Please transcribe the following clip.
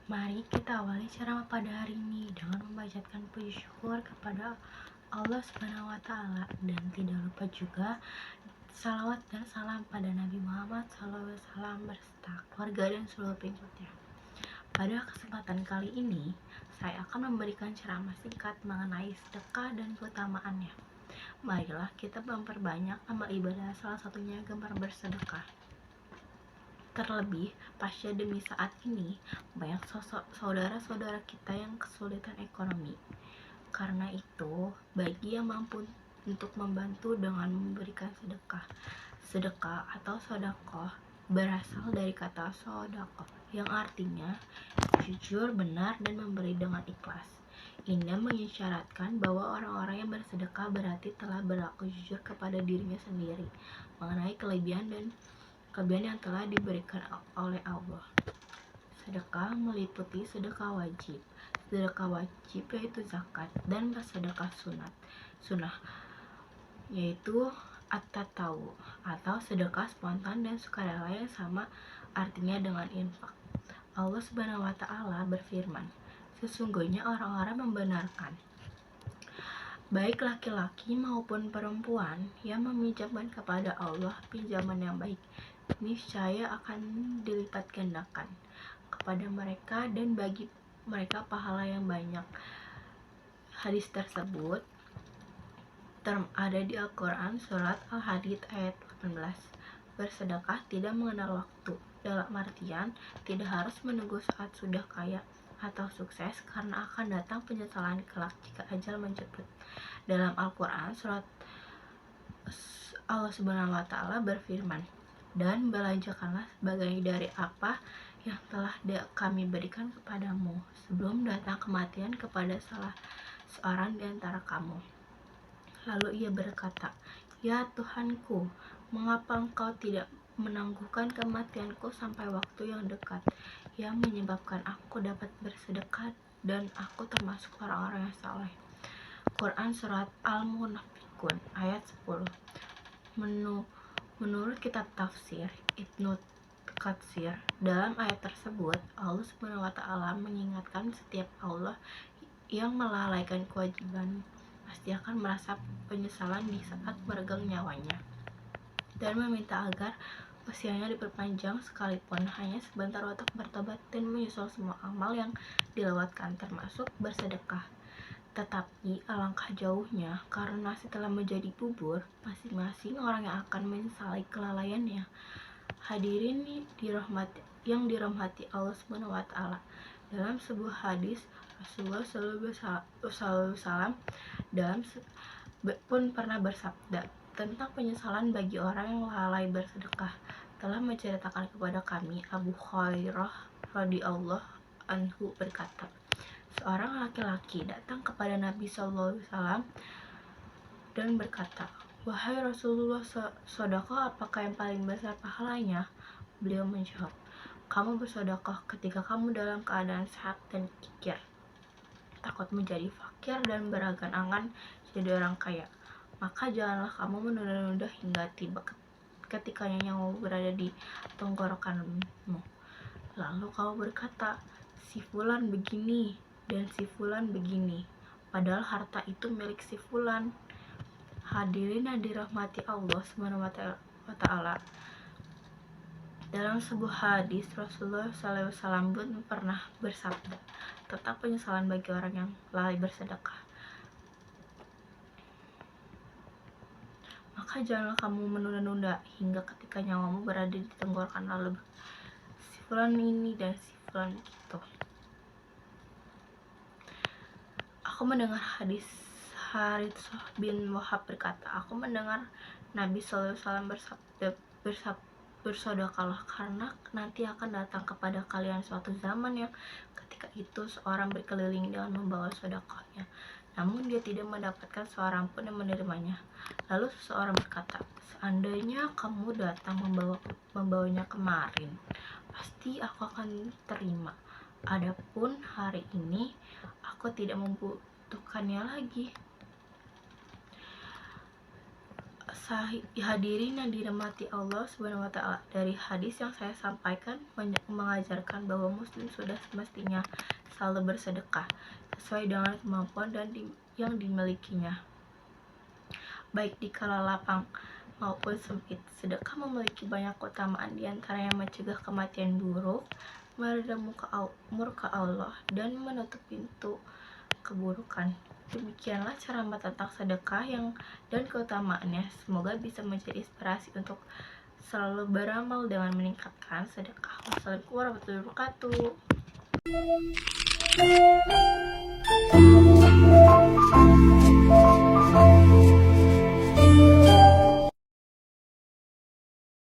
Mari kita awali ceramah pada hari ini dengan memanjatkan puji syukur kepada Allah Subhanahu wa Ta'ala, dan tidak lupa juga salawat dan salam pada Nabi Muhammad SAW beserta keluarga dan seluruh pengikutnya. Pada kesempatan kali ini, saya akan memberikan ceramah singkat mengenai sedekah dan keutamaannya. Marilah kita memperbanyak amal ibadah, salah satunya gemar bersedekah. Terlebih pasca demi saat ini, banyak saudara-saudara kita yang kesulitan ekonomi. Karena itu, bagi yang mampu untuk membantu dengan memberikan sedekah. Sedekah atau sodakoh berasal dari kata sodakoh, yang artinya jujur, benar, dan memberi dengan ikhlas. Ini mengisyaratkan bahwa orang-orang yang bersedekah berarti telah berlaku jujur kepada dirinya sendiri mengenai kelebihan yang telah diberikan oleh Allah. Sedekah meliputi sedekah wajib. Sedekah wajib yaitu zakat, dan bersedekah sunnah yaitu at-tatawu atau sedekah spontan dan sukarela yang sama artinya dengan infak. Allah Subhanahu wa Ta'ala berfirman, sesungguhnya orang-orang membenarkan, baik laki-laki maupun perempuan, yang meminjamkan kepada Allah pinjaman yang baik, niscaya akan dilipat gandakan kepada mereka dan bagi mereka pahala yang banyak. Hadis tersebut ada di Al-Quran surat Al-Hadid ayat 18. Bersedekah tidak mengenal waktu, dalam artian tidak harus menunggu saat sudah kaya atau sukses, karena akan datang penyesalan kelak jika ajal menjemput. Dalam Al-Quran surat Allah Subhanahu wa Ta'ala berfirman, dan belanjakanlah sebagai dari apa yang telah kami berikan kepadamu sebelum datang kematian kepada salah seorang di antara kamu. Lalu ia berkata, ya Tuhanku, mengapa engkau tidak menangguhkan kematianku sampai waktu yang dekat, yang menyebabkan aku dapat bersedekah dan aku termasuk orang-orang yang saleh. Quran surat Al-Munafikun ayat 10. Menurut kitab tafsir Ibnu Katsir, dalam ayat tersebut Allah Subhanahu wa Ta'ala mengingatkan setiap Allah yang melalaikan kewajiban pasti akan merasa penyesalan di saat meregang nyawanya, dan meminta agar usianya diperpanjang sekalipun hanya sebentar untuk bertobat dan menyusul semua amal yang dilewatkan termasuk bersedekah. Tetapi alangkah jauhnya, karena setelah menjadi bubur, masing-masing orang yang akan menyesali kelalaiannya. Hadirin yang dirahmati Allah Subhanahu wa Ta'ala, dalam sebuah hadis Rasulullah SAW pun pernah bersabda tentang penyesalan bagi orang yang lalai bersedekah. Telah menceritakan kepada kami Abu Hurairah radhiyallahu anhu berkata, seorang laki-laki datang kepada Nabi SAW dan berkata, wahai Rasulullah, sedekah apakah yang paling besar pahalanya? Beliau menjawab, kamu bersedekah ketika kamu dalam keadaan sehat dan kikir, takut menjadi fakir dan berangan-angan jadi orang kaya. Maka janganlah kamu menunda-nunda hingga tiba ketika nyawamu berada di tenggorokanmu. Lalu kamu berkata, si fulan begini dan si fulan begini, padahal harta itu milik si fulan. Hadirin yang dirahmati Allah Subhanahu wa Ta'ala, dalam sebuah hadis Rasulullah SAW pun pernah bersabda tentang penyesalan bagi orang yang lalai bersedekah. Maka janganlah kamu menunda-nunda hingga ketika nyawamu berada di tenggorokan, lalu si fulan ini dan si fulan gitu. Aku mendengar hadis Harits bin Wahab berkata, aku mendengar Nabi SAW bersabda, bersodakahlah karena nanti akan datang kepada kalian suatu zaman yang ketika itu seorang berkeliling dengan membawa sedekahnya, namun dia tidak mendapatkan seorang pun yang menerimanya. Lalu seseorang berkata, seandainya kamu datang membawanya kemarin, pasti aku akan terima. Adapun hari ini aku tidak membutuhkannya lagi. Hadirin yang dirahmati Allah Subhanahu wa taala, dari hadis yang saya sampaikan mengajarkan bahwa muslim sudah semestinya selalu bersedekah sesuai dengan kemampuan yang dimilikinya, baik di kala lapang maupun sempit. Sedekah memiliki banyak keutamaan, diantaranya mencegah kematian buruk, meredam murka Allah, dan menutup pintu keburukan. Demikianlah ceramah tentang sedekah dan keutamaannya. Semoga bisa menjadi inspirasi untuk selalu beramal dengan meningkatkan sedekah. Wassalamualaikum warahmatullahi wabarakatuh.